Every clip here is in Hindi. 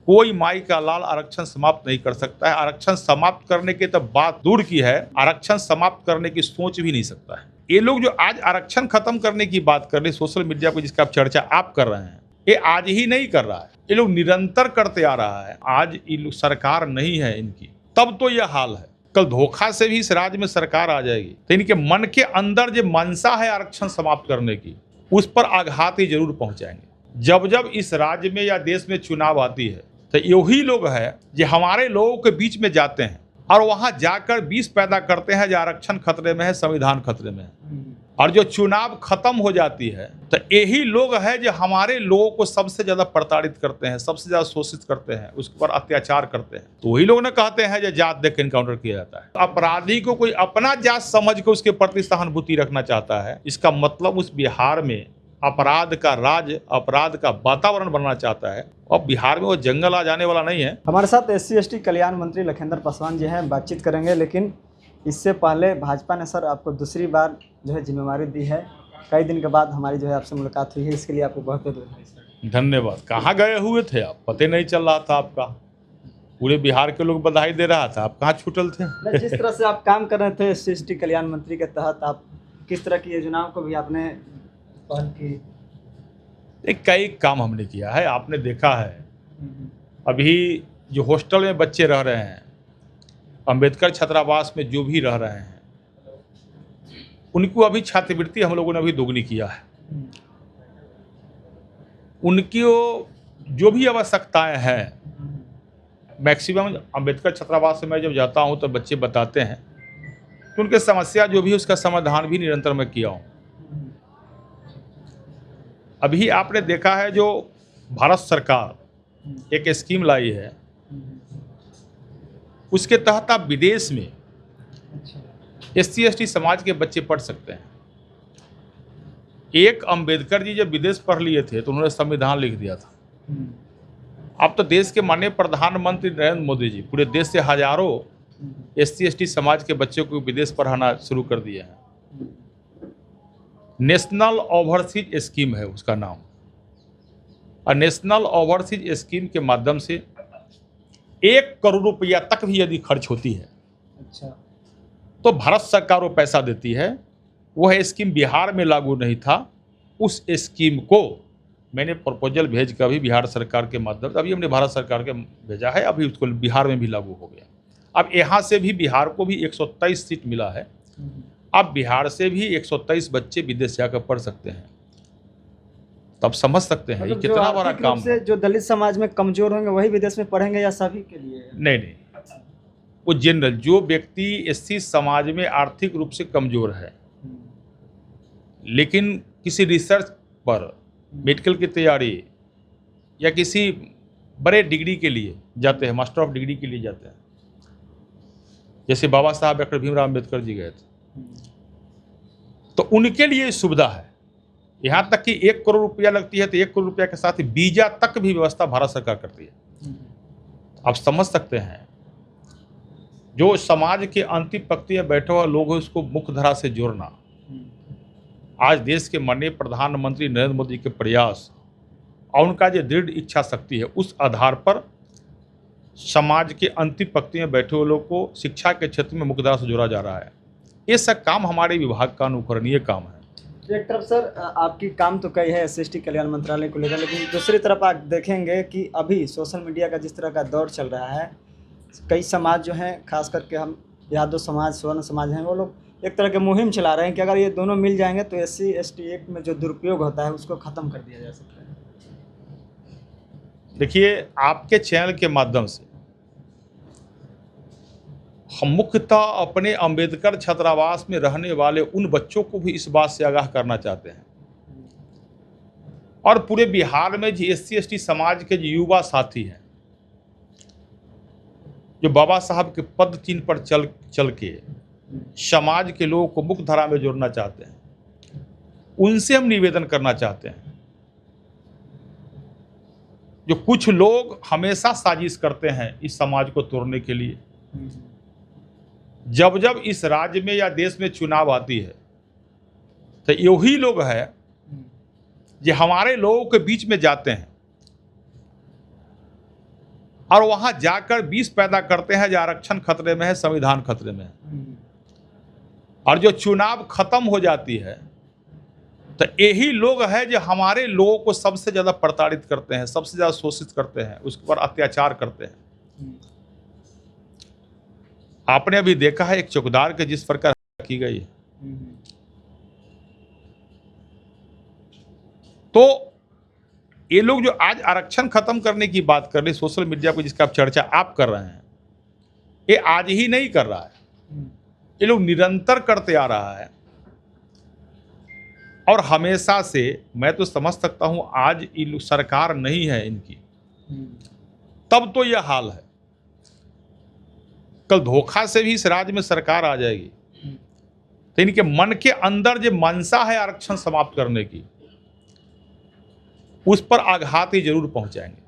कोई माई का लाल आरक्षण समाप्त नहीं कर सकता है। आरक्षण समाप्त करने की तो बात दूर की है, आरक्षण समाप्त करने की सोच भी नहीं सकता है। ये लोग जो आज आरक्षण खत्म करने की बात कर रहे सोशल मीडिया पर, जिसका चर्चा आप कर रहे हैं, ये आज ही नहीं कर रहा है, ये लोग निरंतर करते आ रहा है। आज ये लोग सरकार नहीं है इनकी, तब तो यह हाल है। कल धोखा से भी इस राज्य में सरकार आ जाएगी तो इनके मन के अंदर जो मनसा है आरक्षण समाप्त करने की, उस पर आघात ही जरूर पहुंचाएंगे। जब जब इस राज्य में या देश में चुनाव आती है तो यही लोग है जो हमारे लोगों के बीच में जाते हैं और वहां जाकर विष पैदा करते हैं जो आरक्षण खतरे में है, संविधान खतरे में है। और जो चुनाव खत्म हो जाती है तो यही लोग हैं जो हमारे लोगों को सबसे ज्यादा प्रताड़ित करते हैं, सबसे ज्यादा शोषित करते हैं, उसके पर अत्याचार करते हैं। तो वही लोग ने कहते हैं जो जात देख इनकाउंटर किया जाता है। अपराधी को कोई अपना जात समझ के उसके प्रति सहानुभूति रखना चाहता है, इसका मतलब उस बिहार में अपराध का राज, अपराध का वातावरण बनना चाहता है। और बिहार में वो जंगल आ जाने वाला नहीं है। हमारे साथ SC/ST कल्याण मंत्री लखिंदर पासवान जी हैं, बातचीत करेंगे। लेकिन इससे पहले भाजपा ने सर आपको दूसरी बार जो है जिम्मेवारी दी है। कई दिन के बाद हमारी जो है आपसे मुलाकात हुई है, इसके लिए आपको बहुत बहुत बधाई सर। धन्यवाद। कहाँ गए हुए थे आप? पता नहीं चल रहा था आपका। पूरे बिहार के लोग बधाई दे रहा था, आप कहाँ छूटल थे? जिस तरह से आप काम कर रहे थे SC/ST कल्याण मंत्री के तहत, आप किस तरह की योजनाओं को भी आपने पहल की? कई काम हमने किया है, आपने देखा है। अभी जो हॉस्टल में बच्चे रह रहे हैं, अंबेडकर छात्रावास में जो भी रह रहे हैं, उनको अभी छात्रवृत्ति हम लोगों ने अभी दोगुनी किया है। उनकी जो भी आवश्यकताएं हैं, मैक्सिमम अंबेडकर छात्रावास में मैं जब जाता हूं तो बच्चे बताते हैं कि उनके समस्या जो भी उसका समाधान भी निरंतर मैं किया हूं। अभी आपने देखा है जो भारत सरकार एक स्कीम लाई है, उसके तहत आप विदेश में SC/ST समाज के बच्चे पढ़ सकते हैं। एक अंबेडकर जी जब विदेश पढ़ लिए थे तो उन्होंने संविधान लिख दिया था। अब तो देश के माननीय प्रधानमंत्री नरेंद्र मोदी जी पूरे देश से हजारों SC/ST समाज के बच्चों को विदेश पढ़ाना शुरू कर दिए हैं। नेशनल ओवरसीज स्कीम है उसका नाम। और नेशनल ओवरसीज स्कीम के माध्यम से 1 करोड़ रुपया तक भी यदि खर्च होती है, अच्छा, तो भारत सरकार वो पैसा देती है। वह स्कीम बिहार में लागू नहीं था, उस स्कीम को मैंने प्रपोजल भेज कर भी बिहार सरकार के माध्यम से, अभी हमने भारत सरकार के भेजा है, अभी उसको बिहार में भी लागू हो गया। अब यहाँ से भी बिहार को भी 123 सीट मिला है। अब बिहार से भी 123 बच्चे विदेश जाकर पढ़ सकते हैं। तब समझ सकते हैं ये कितना बड़ा काम है। जो दलित समाज में कमजोर होंगे वही विदेश में पढ़ेंगे या सभी के लिए? नहीं, वो जनरल जो व्यक्ति SC समाज में आर्थिक रूप से कमजोर है, लेकिन किसी रिसर्च पर, मेडिकल की तैयारी या किसी बड़े डिग्री के लिए जाते हैं, मास्टर ऑफ डिग्री के लिए जाते हैं, जैसे बाबा साहब डॉक्टर भीमराव अम्बेडकर जी गए थे, तो उनके लिए सुविधा है। यहाँ तक कि 1 करोड़ रुपया लगती है तो 1 करोड़ रुपया के साथ वीजा तक भी व्यवस्था भारत सरकार करती है। आप समझ सकते हैं जो समाज के अंतिम पंक्ति में बैठे हुए लोग हैं उसको मुख्य धारा से जोड़ना। आज देश के माननीय प्रधानमंत्री नरेंद्र मोदी के प्रयास और उनका जो दृढ़ इच्छा शक्ति है, उस आधार पर समाज के अंतिम पंक्ति में बैठे हुए लोग को शिक्षा के क्षेत्र में मुख्य धारा से जोड़ा जा रहा है। ये सब काम हमारे विभाग का अनुकरणीय काम है। एक तरफ सर आपकी काम तो कई है SC/ST कल्याण मंत्रालय को लेकर, लेकिन दूसरी तरफ आप देखेंगे कि अभी सोशल मीडिया का जिस तरह का दौर चल रहा है, कई समाज जो हैं, खास करके हम यादव समाज, स्वर्ण समाज हैं, वो लोग एक तरह के मुहिम चला रहे हैं कि अगर ये दोनों मिल जाएंगे तो SC/ST एक्ट में जो दुरुपयोग होता है उसको ख़त्म कर दिया जा सकता है। देखिए, आपके चैनल के माध्यम से हम मुख्यतः अपने अंबेडकर छात्रावास में रहने वाले उन बच्चों को भी इस बात से आगाह करना चाहते हैं, और पूरे बिहार में जो SC/ST समाज के जो युवा साथी हैं, जो बाबा साहब के पद चिन्ह पर चल के समाज के लोगों को मुख्य धारा में जोड़ना चाहते हैं, उनसे हम निवेदन करना चाहते हैं। जो कुछ लोग हमेशा साजिश करते हैं इस समाज को तोड़ने के लिए, जब जब इस राज्य में या देश में चुनाव आती है तो यही लोग है जो हमारे लोगों के बीच में जाते हैं और वहां जाकर 20 पैदा करते हैं जो आरक्षण खतरे में है, संविधान खतरे में है। और जो चुनाव खत्म हो जाती है तो यही लोग हैं जो हमारे लोगों को सबसे ज्यादा प्रताड़ित करते हैं, सबसे ज्यादा शोषित करते हैं, उसके पर अत्याचार करते हैं। आपने अभी देखा है एक चौकीदार के जिस प्रकार की गई है, तो ये लोग जो आज आरक्षण खत्म करने की बात कर रहे हैं सोशल मीडिया पर, जिसका आप चर्चा आप कर रहे हैं, ये आज ही नहीं कर रहा है, ये लोग निरंतर करते आ रहा है। और हमेशा से मैं तो समझ सकता हूं आज ये सरकार नहीं है इनकी, तब तो यह हाल है। कल धोखा से भी इस राज्य में सरकार आ जाएगी तो इनके मन के अंदर जो मनसा है आरक्षण समाप्त करने की, उस पर आघात ही जरूर पहुंचाएंगे।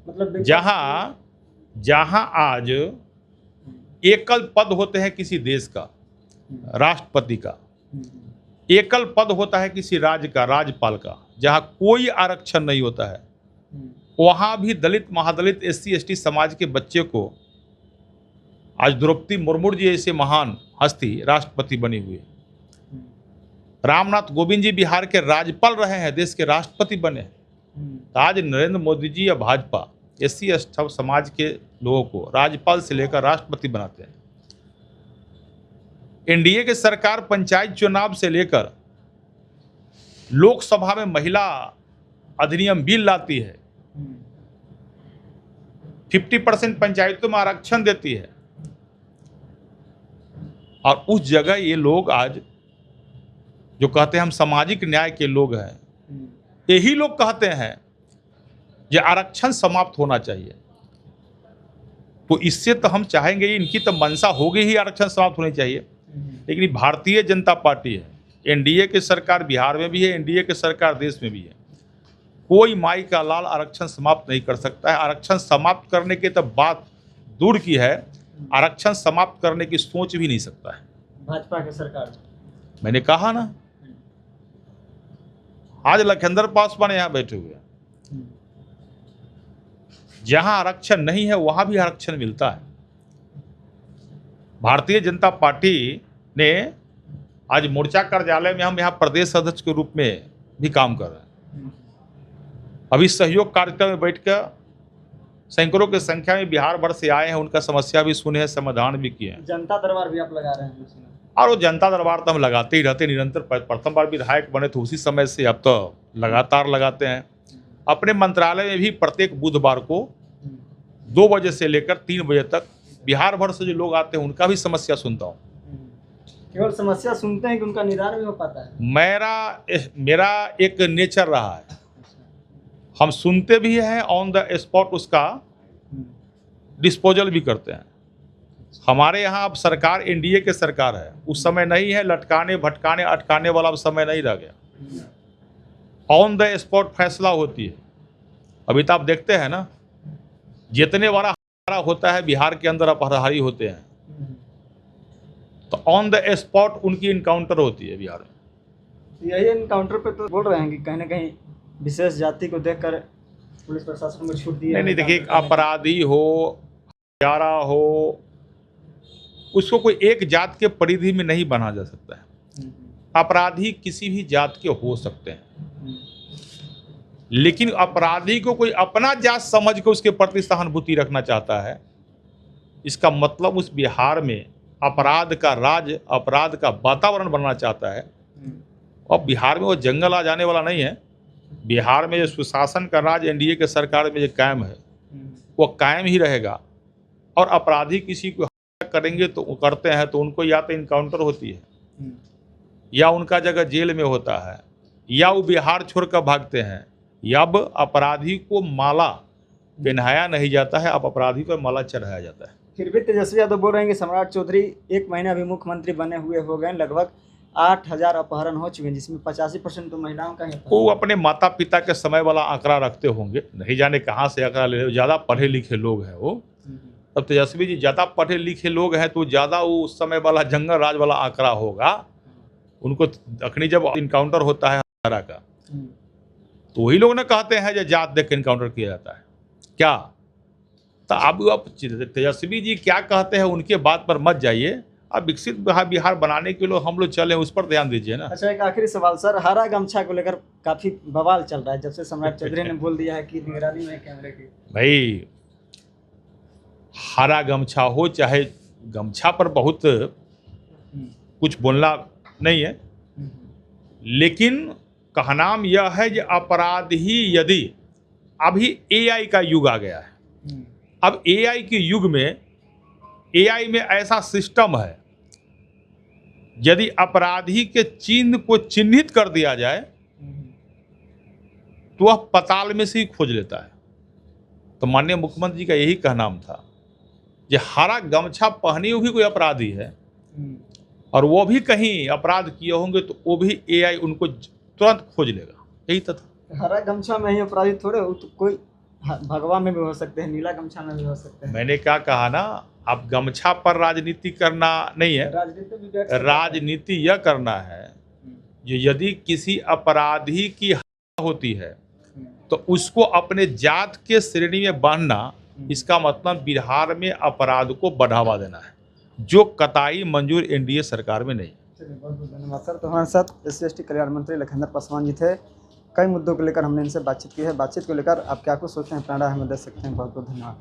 मतलब जहां आज एकल पद होते हैं किसी देश का, राष्ट्रपति का, एकल पद होता है किसी राज्य का, राज्यपाल का, जहां कोई आरक्षण नहीं होता है, वहां भी दलित, महादलित, SC ST समाज के बच्चे को आज द्रौपदी मुर्मू जी जैसे महान हस्ती राष्ट्रपति बनी हुई है। रामनाथ कोविंद जी बिहार के राज्यपाल रहे हैं, देश के राष्ट्रपति बने हैं। आज नरेंद्र मोदी जी या भाजपा SC ST समाज के लोगों को राज्यपाल से लेकर राष्ट्रपति बनाते हैं। NDA की सरकार पंचायत चुनाव से लेकर लोकसभा में महिला अधिनियम बिल लाती है, 50% पंचायतों में आरक्षण देती है, और उस जगह ये लोग आज जो कहते हैं हम सामाजिक न्याय के लोग हैं, यही लोग कहते हैं कि आरक्षण समाप्त होना चाहिए। तो इससे तो हम चाहेंगे, इनकी तो मंशा होगी ही आरक्षण समाप्त होनी चाहिए, लेकिन भारतीय जनता पार्टी है, NDA की सरकार बिहार में भी है, NDA की सरकार देश में भी है, कोई माई का लाल आरक्षण समाप्त नहीं कर सकता है। आरक्षण समाप्त करने की तो बात दूर की है, आरक्षण समाप्त करने की सोच भी नहीं सकता है भाजपा की सरकार। मैंने कहा ना, आज लखिंदर पासवान यहाँ बैठे हुए हैं, जहां आरक्षण नहीं है वहां भी आरक्षण मिलता है। भारतीय जनता पार्टी ने आज मोर्चा कार्यालय में हम यहाँ प्रदेश अध्यक्ष के रूप में भी काम कर रहे हैं। अभी सहयोग कार्यक्रम में बैठकर सैकड़ों की संख्या में बिहार भर से आए हैं, उनका समस्या भी सुने हैं, समाधान भी किए हैं। जनता दरबार भी आप लगा रहे हैं? और वो जनता दरबार तो हम लगाते ही रहते निरंतर। प्रथम बार विधायक बने तो उसी समय से अब तो लगातार लगाते हैं। अपने मंत्रालय में भी प्रत्येक बुधवार को 2 बजे से लेकर 3 बजे तक बिहार भर से जो लोग आते हैं उनका भी समस्या सुनता हूँ। केवल समस्या सुनते हैं कि उनका निदान भी हो पाता है? मेरा एक नेचर रहा है, हम सुनते भी हैं, ऑन द स्पॉट उसका डिस्पोजल भी करते हैं। हमारे यहाँ अब सरकार NDA की सरकार है, उस समय नहीं है लटकाने भटकाने अटकाने वाला अब समय नहीं रह गया, ऑन द स्पॉट फैसला होती है। अभी तो आप देखते हैं ना, जितने बड़ा होता है बिहार के अंदर अपराधी होते हैं, तो ऑन द स्पॉट उनकी इनकाउंटर होती है बिहार में। यही इनकाउंटर पे तो बोल रहे हैं कि कहीं ना कहीं विशेष जाति को देखकर पुलिस प्रशासन को छूट दी है। नहीं देखिए, अपराधी हो, हत्यारा हो, उसको कोई एक जात के परिधि में नहीं बना जा सकता है। अपराधी किसी भी जात के हो सकते हैं, लेकिन अपराधी को कोई अपना जात समझ के उसके प्रति सहानुभूति रखना चाहता है, इसका मतलब उस बिहार में अपराध का राज, अपराध का वातावरण बनना चाहता है। और बिहार में वो जंगल आ जाने वाला नहीं है। बिहार में जो सुशासन का राज NDA के सरकार में जो कायम है वो कायम ही रहेगा। और अपराधी किसी को करेंगे तो करते हैं तो उनको या तो इनकाउंटर होती है, या उनका जगह जेल में होता है, या वो बिहार छोड़कर भागते हैं, या अब अपराधी को माला पहनाया नहीं जाता है, अब अपराधी पर माला चढ़ाया जाता है। फिर भी तेजस्वी यादव बोल रहे हैं कि सम्राट चौधरी 1 महीना अभी मुख्यमंत्री बने हुए हो गए, लगभग 8000 अपहरण हो चुके हैं, जिसमें 85% तो महिलाओं का ही है। वो अपने माता पिता के समय वाला आंकड़ा रखते होंगे, नहीं जाने कहाँ से आंकड़ा ले, ज़्यादा पढ़े लिखे लोग हैं वो। अब तेजस्वी जी ज़्यादा पढ़े लिखे लोग हैं तो ज़्यादा वो उस समय वाला जंगल राज वाला आंकड़ा होगा। उनको अखनी जब इनकाउंटर होता है हत्यारा का, तो वही लोग ना कहते हैं जो जात देख के इनकाउंटर किया जाता है। क्या तो अब आप तेजस्वी जी क्या कहते हैं उनके बात पर मत जाइए। अब विकसित बिहार बनाने के लिए हम लोग चले, उस पर ध्यान दीजिए ना। अच्छा, एक आखिरी सवाल सर, हरा गमछा को लेकर काफी बवाल चल रहा है जब से सम्राट चौधरी ने बोल दिया है कि निगरानी में कैमरे की। भाई हरा गमछा हो चाहे गमछा पर बहुत कुछ बोलना नहीं है, लेकिन कहनाम यह है कि अपराध ही यदि अभी एआई का युग आ गया है। अब एआई के युग में एआई में ऐसा सिस्टम है, यदि अपराधी के चिन्ह को चिन्हित कर दिया जाए तो वह पताल में से ही खोज लेता है। तो माननीय मुख्यमंत्री जी का यही कहनाम था कि हरा गमछा पहने हुए भी कोई अपराधी है और वो भी कहीं अपराध किए होंगे तो वो भी एआई उनको तुरंत खोज लेगा। यही तो था। हरा गमछा में ही अपराधी थोड़े, वो तो कोई भगवा में भी हो सकते हैं, नीला गमछा में भी हो सकते हैं। मैंने क्या कहा ना, अब गमछा पर राजनीति करना नहीं है, राजनीति यह करना है जो यदि किसी अपराधी की हत्या होती है तो उसको अपने जात के श्रेणी में बांधना, इसका मतलब बिहार में अपराध को बढ़ावा देना है, जो कतई मंजूर एनडीए सरकार में नहीं। चलिए, बहुत बहुत धन्यवाद सर। तो हमारे साथ SC/ST कल्याण मंत्री लखनदर पासवान जी थे। कई मुद्दों को लेकर हमने इनसे बातचीत की है। बातचीत को लेकर आप क्या कुछ सोचते हैं, अपना राय हमें दे सकते हैं। बहुत बहुत धन्यवाद।